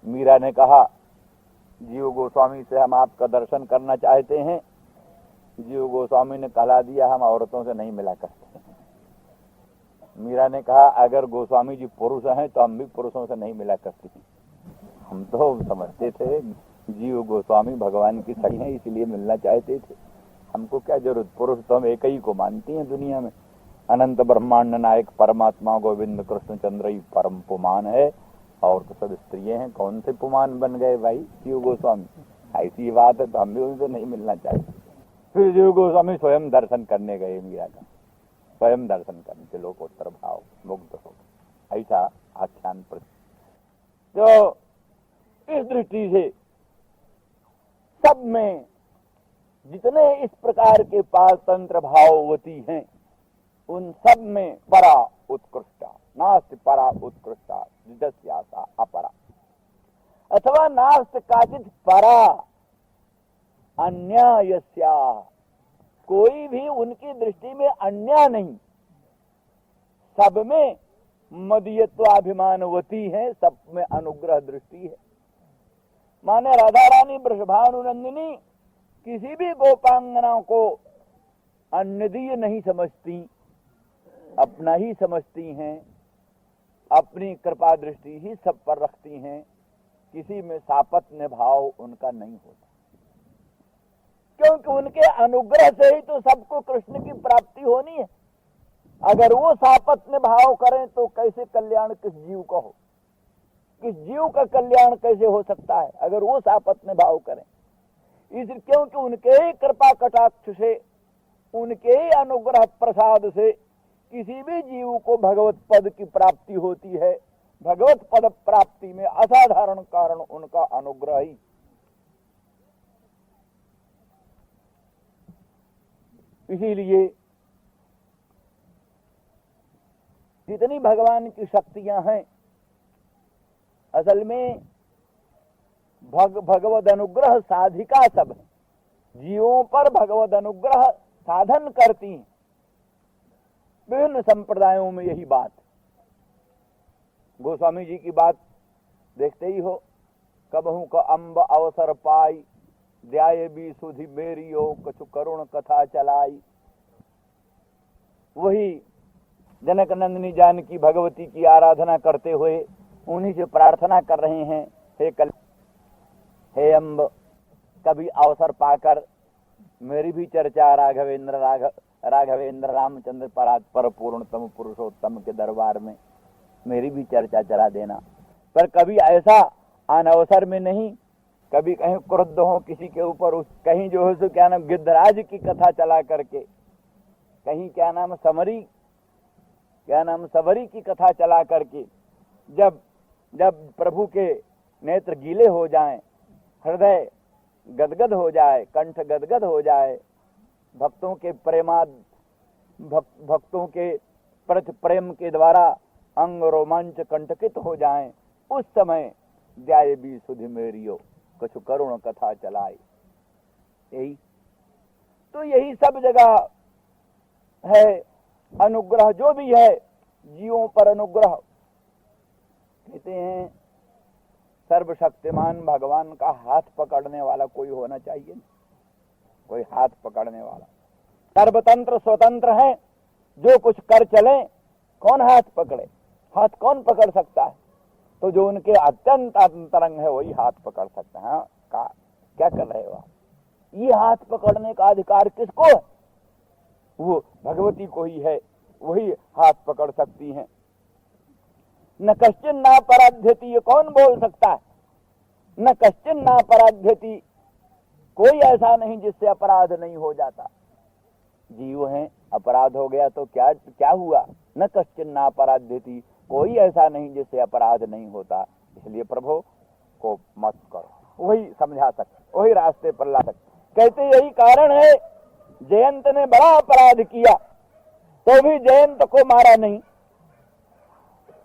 मीरा ने कहा जीव गोस्वामी से हम आपका दर्शन करना चाहते हैं। जीव गोस्वामी ने कहला दिया हम औरतों से नहीं मिला करते। मीरा ने कहा अगर गोस्वामी जी पुरुष हैं तो हम भी पुरुषों से नहीं मिला करते। हम तो समझते थे जीव गोस्वामी भगवान की सखी हैं, इसलिए मिलना चाहते थे। हमको क्या जरूरत, पुरुष तो हम एक ही को मानते हैं दुनिया में। अनंत ब्रह्मांड नायक परमात्मा गोविंद कृष्ण चंद्र ही परम पुमान है, और तो सब स्त्रियां हैं। कौन से पुमान बन गए भाई जीव गोस्वामी? ऐसी बात है तो हम भी उनसे नहीं मिलना चाहते। फिर जीव गोस्वामी स्वयं दर्शन करने गए मीरा का, स्वयं दर्शन करने से लोकोत्तर भाव मुग्ध हो गए। ऐसा आख्यान प्रति। तो इस दृष्टि से सब में जितने इस प्रकार के पारतंत्र भाववती हैं, उन सब में परा उत्कृष्टा नास्ति परा उत्कृष्टा जिदस्यासा अपरा, अथवा नास्ति काचित परा अन्या यस्या, कोई भी उनकी दृष्टि में अन्या नहीं। सब में मदीयत्वाभिमानवती है, सब में अनुग्रह दृष्टि है। माने राधा रानी वृषभानुनंदिनी किसी भी गोपांगना को अन्यदीय नहीं समझती, अपना ही समझती हैं। अपनी कृपा दृष्टि ही सब पर रखती हैं। किसी में सापत्य भाव उनका नहीं होता, क्योंकि उनके अनुग्रह से ही तो सबको कृष्ण की प्राप्ति होनी है। अगर वो सापत्य भाव करें तो कैसे कल्याण किस जीव का हो? किस जीव का कल्याण कैसे हो सकता है अगर वो सापत्य भाव करें? इसलिए क्योंकि उनके ही कृपा कटाक्ष से, उनके ही अनुग्रह प्रसाद से किसी भी जीव को भगवत पद की प्राप्ति होती है। भगवत पद प्राप्ति में असाधारण कारण उनका अनुग्रह ही। इसीलिए जितनी भगवान की शक्तियां हैं, असल में भगवद अनुग्रह साधिका सब है। जीवों पर भगवद अनुग्रह साधन करती हैं। विभिन्न संप्रदायों में यही बात। गोस्वामी जी की बात देखते ही हो, कबहू का अम्ब अवसर पाई ध्याये भी सुधि मेरी ओ कछु करुण कथा चलाई। वही जनक नंदिनी जानकी भगवती की आराधना करते हुए उन्हीं से प्रार्थना कर रहे हैं, हे अम्ब, कभी अवसर पाकर मेरी भी चर्चा राघवेंद्र रामचंद्र पर पूर्णतम पुरुषोत्तम के दरबार में मेरी भी चर्चा चला देना। पर कभी ऐसा अनवसर में नहीं, कभी कहीं क्रुद्ध हो किसी के ऊपर, कहीं जो है सो क्या नाम गिद्धराज की कथा चला करके, कहीं क्या नाम सबरी की कथा चला करके, जब प्रभु के नेत्र गीले हो जाएं, हृदय गदगद हो जाए, कंठ गदगद हो जाए, भक्तों के प्रति प्रेम के द्वारा अंग रोमांच कंटकित हो जाएं, उस समय ध्याये भी सुधि मेरियो कछु करुण कथा चलाए। यही सब जगह है अनुग्रह, जो भी है जीवों पर अनुग्रह। कहते हैं सर्वशक्तिमान भगवान का हाथ पकड़ने वाला कोई होना चाहिए, कोई हाथ पकड़ने वाला। सर्वतंत्र स्वतंत्र है, जो कुछ कर चले, कौन हाथ पकड़े? हाथ कौन पकड़ सकता है? तो जो उनके अत्यंत अंतरंग है वही हाथ पकड़ सकता है। क्या कर रहे हो आप? ये हाथ पकड़ने का अधिकार किसको है? वो भगवती को ही है, वही हाथ पकड़ सकती हैं। न कश्चिन ना पराध्यति, ये कौन बोल सकता है? न कश्चिन ना पराध्यति, कोई ऐसा नहीं जिससे अपराध नहीं हो जाता। जीव हैं, अपराध हो गया तो क्या हुआ? न कश्चिन ना पराध्यति, कोई ऐसा नहीं जिससे अपराध नहीं होता। इसलिए प्रभु को मत करो, वही समझा सकते, वही रास्ते पर ला सकते। कहते यही कारण है जयंत ने बड़ा अपराध किया तो भी जयंत को मारा नहीं,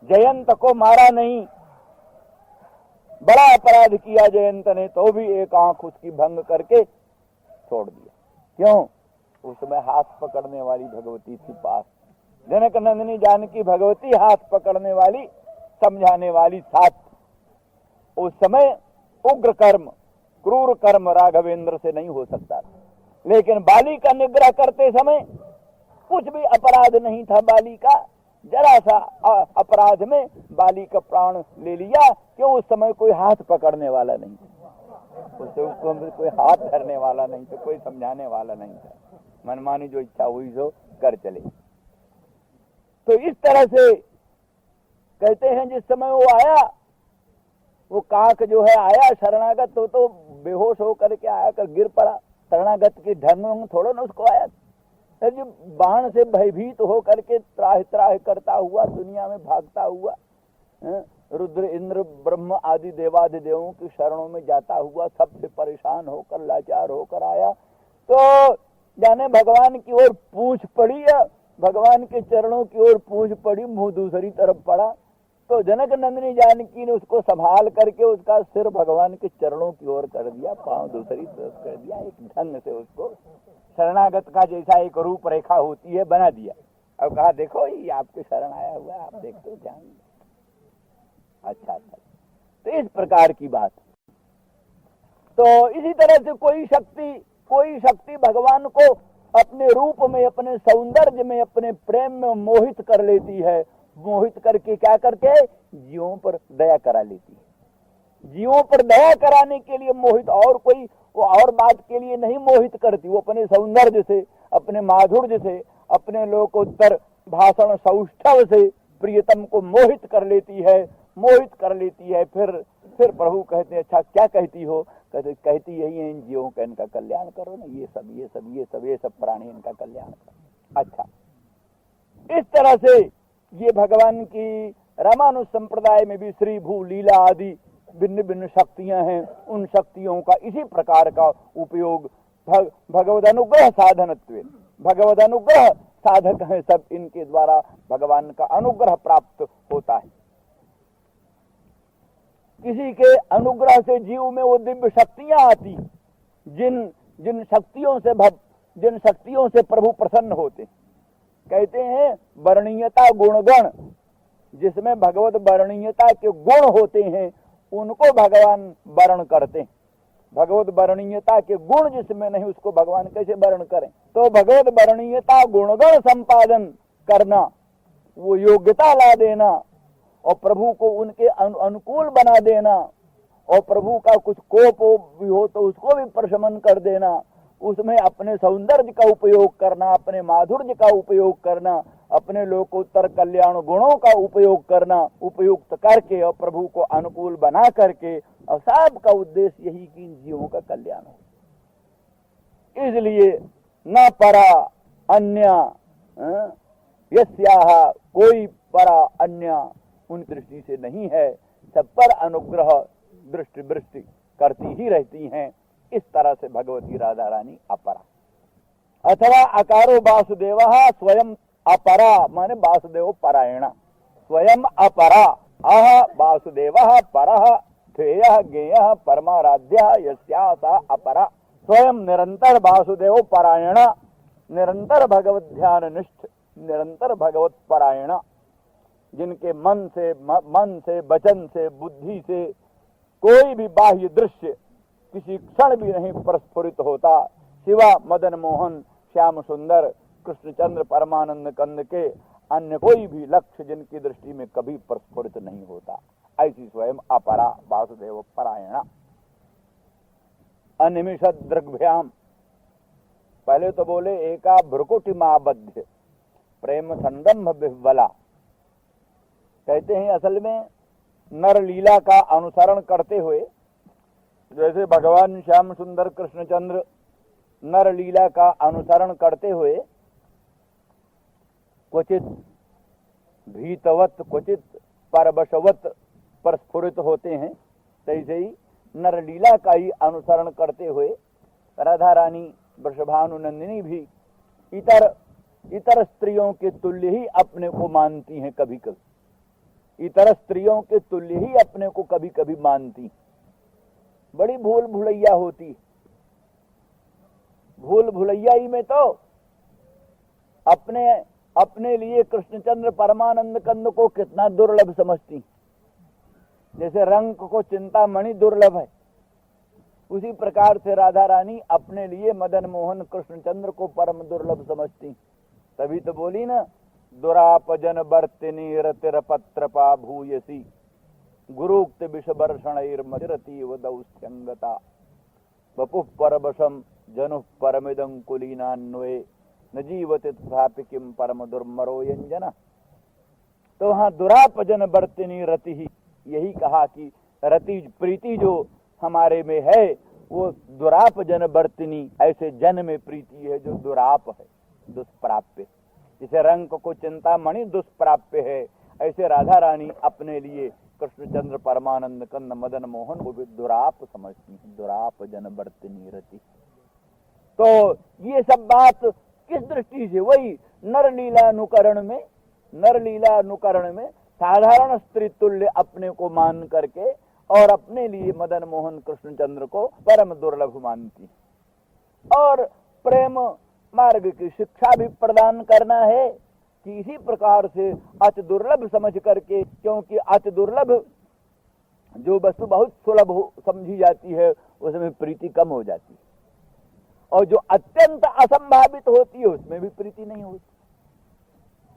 जयंत को मारा नहीं। बड़ा अपराध किया जयंत ने तो भी एक आंख उसकी भंग करके छोड़ दिया। क्यों? उसमें हाथ पकड़ने वाली भगवती थी पास। जनक नंदिनी जानकी भगवती हाथ पकड़ने वाली, समझाने वाली साथ। उस समय उग्र कर्म, क्रूर कर्म राघवेंद्र से नहीं हो सकता। लेकिन बाली का निग्रह करते समय कुछ भी अपराध नहीं था बाली का। जरा सा अपराध में बाली का प्राण ले लिया। क्यों? उस समय कोई हाथ पकड़ने वाला नहीं था, उससे कोई हाथ धरने वाला नहीं था, कोई समझाने वाला नहीं था। मनमानी जो इच्छा हुई सो कर चले। तो इस तरह से कहते हैं जिस समय वो आया, वो काक जो है आया शरणागत, तो बेहोश होकर के आया कर गिर पड़ा। शरणागत के ढंग थोड़ा ना उसको आया, जो बाण से भयभीत होकर के त्राह त्राह करता हुआ दुनिया में भागता हुआ, रुद्र इंद्र ब्रह्म आदि देवादिदेवों की शरणों में जाता हुआ, सबसे परेशान होकर लाचार होकर आया। तो जाने भगवान की ओर पूंछ पड़ी है, भगवान के चरणों की ओर पूंछ पड़ी, मुंह दूसरी तरफ पड़ा। तो जनक नंदिनी जानकी ने उसको संभाल करके उसका सिर भगवान के चरणों की ओर कर दिया, पांव दूसरी तरफ कर दिया। एक ढंग से उसको शरणागत का जैसा एक रूप रेखा होती है बना दिया। अब कहा देखो ये आपके शरण आया हुआ है, आप देखते हो ध्यान। अच्छा, तो इस प्रकार की बात। तो इसी तरह से कोई शक्ति भगवान को अपने रूप में, अपने सौंदर्य में, अपने प्रेम में मोहित कर लेती है। मोहित करके क्या करके जीवों पर दया करा लेती है। जीवों पर दया कराने के लिए मोहित, और कोई वो और बात के लिए नहीं मोहित करती। वो अपने सौंदर्य से, अपने माधुर्य से, अपने लोकोत्तर भाषण सौष्ठव से प्रियतम को मोहित कर लेती है, मोहित कर लेती है। फिर प्रभु कहते हैं अच्छा क्या कहती हो? कहती यही है इन जीवों का इनका कल्याण करो ना, ये सब प्राणी इनका कल्याण करो। अच्छा, इस तरह से ये भगवान की रामानुज संप्रदाय में भी श्री भू लीला आदि भिन्न भिन्न शक्तियां हैं। उन शक्तियों का इसी प्रकार का उपयोग भगवद अनुग्रह साधनत्व, भगवद अनुग्रह साधक है सब, इनके द्वारा भगवान का अनुग्रह प्राप्त होता है। किसी के अनुग्रह से जीव में वो दिव्य शक्तियां आती, जिन शक्तियों से प्रभु प्रसन्न होते। कहते हैं वर्णीयता गुणगण, जिसमें भगवत वर्णीयता के गुण होते हैं उनको भगवान वर्ण करते हैं। भगवत वर्णीयता के गुण जिसमें नहीं उसको भगवान कैसे वर्ण करें। तो भगवत वर्णीयता गुणगण संपादन करना, वो योग्यता ला देना और प्रभु को उनके अनुकूल बना देना, और प्रभु का कुछ कोप भी हो तो उसको भी प्रशमन कर देना, उसमें अपने सौंदर्य का उपयोग करना, अपने माधुर्य का उपयोग करना, अपने लोकोत्तर कल्याण गुणों का उपयोग करना, उपयुक्त करके और प्रभु को अनुकूल बना करके, और सबका उद्देश्य यही कि इन जीवों का कल्याण हो। इसलिए न परा अन्य यस्याह, कोई परा अन्य उन दृष्टि से नहीं है, सब पर अनुग्रह दृष्टि वृष्टि करती ही रहती हैं। इस तरह से भगवती राधा रानी अपरा, अथवा अकारो वासुदेव स्वयं अपरा, माने वासुदेव परायण, स्वयं अपरा, अह वासुदेव परः ध्येय ज्ञेय परमाराध्य यस्या सा अपरा, स्वयं निरंतर वासुदेव परायण, निरंतर भगवत ध्यान निष्ठ, निरंतर भगवत परायण, जिनके मन से वचन से बुद्धि से कोई भी बाह्य दृश्य किसी क्षण भी नहीं प्रस्फुरित होता, शिवा मदन मोहन श्याम सुंदर कृष्णचंद्र परमानंद कंद के अन्य कोई भी लक्ष्य जिनकी दृष्टि में कभी प्रस्फुरित नहीं होता, ऐसी स्वयं अपरा वासुदेव परायण। अनिमिषद दृग्भ्याम, पहले तो बोले एका भ्रुकुटिमाबद्ध प्रेम संदम्भ विह्वला, कहते हैं असल में नर लीला का अनुसरण करते हुए, जैसे भगवान श्याम सुंदर कृष्णचंद्र नर लीला का अनुसरण करते हुए क्वचित भीतवत क्वचित परवशवत प्रस्फुरित होते हैं, तैसे ही नर लीला का ही अनुसरण करते हुए राधा रानी वृषभानुनंदिनी भी इतर स्त्रियों के तुल्य ही अपने को मानती हैं, कभी कभी इतर स्त्रियों के तुल्य ही अपने को कभी कभी मानती। बड़ी भूल भुलैया होती, भूल भुलैयाई में तो अपने लिए कृष्णचंद्र परमानंद कंद को कितना दुर्लभ समझती, जैसे रंग को चिंतामणि दुर्लभ है, उसी प्रकार से राधा रानी अपने लिए मदन मोहन कृष्णचंद्र को परम दुर्लभ समझती। तभी तो बोली ना, दुरापजन बर्तिनी रतिर पत्रपा भूयसी गुरुक्त विषवर्षणैर्मतिरति वदौस्थ्यंगता वपुः परवशम जनुः परमिदंकुलीनान्वये न जीवति तथापि किम परम दुर्मरो यंजन। तो वहां दुरापजन बर्तिनी रति ही यही कहा कि रति प्रीति जो हमारे में है वो दुरापजन बर्तिनी, ऐसे जन में प्रीति है जो दुराप है, दुष्प्राप्य। जिसे रंग को चिंतामणि दुष्प्राप्य है, ऐसे राधा रानी अपने लिए कृष्णचंद्र परमानंद कंद मदन मोहन को भी दुराप समझती है, दुराप जन बर्तिनी रति। तो ये सब बात किस दृष्टि से, वही नरलीला अनुकरण में साधारण स्त्री तुल्य अपने को मान करके और अपने लिए मदन मोहन कृष्णचंद्र को परम दुर्लभ मानती। और प्रेम मार्ग की शिक्षा भी प्रदान करना है कि इसी प्रकार से अति दुर्लभ समझ करके, क्योंकि अति दुर्लभ जो वस्तु बहुत सुलभ समझी जाती है उसमें प्रीति कम हो जाती है, और जो अत्यंत असंभावित होती है उसमें भी प्रीति नहीं होती।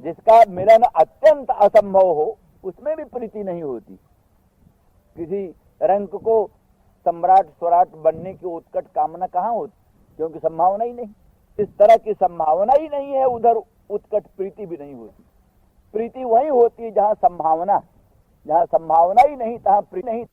जिसका मिलन अत्यंत असंभव हो उसमें भी प्रीति नहीं होती। किसी रंग को सम्राट स्वराट बनने की उत्कट कामना कहाँ होती, क्योंकि संभावना ही नहीं। इस तरह की संभावना ही नहीं है, उधर उत्कट प्रीति भी नहीं होती। प्रीति वही होती है जहाँ संभावना ही नहीं, तहाँ प्रीति नहीं।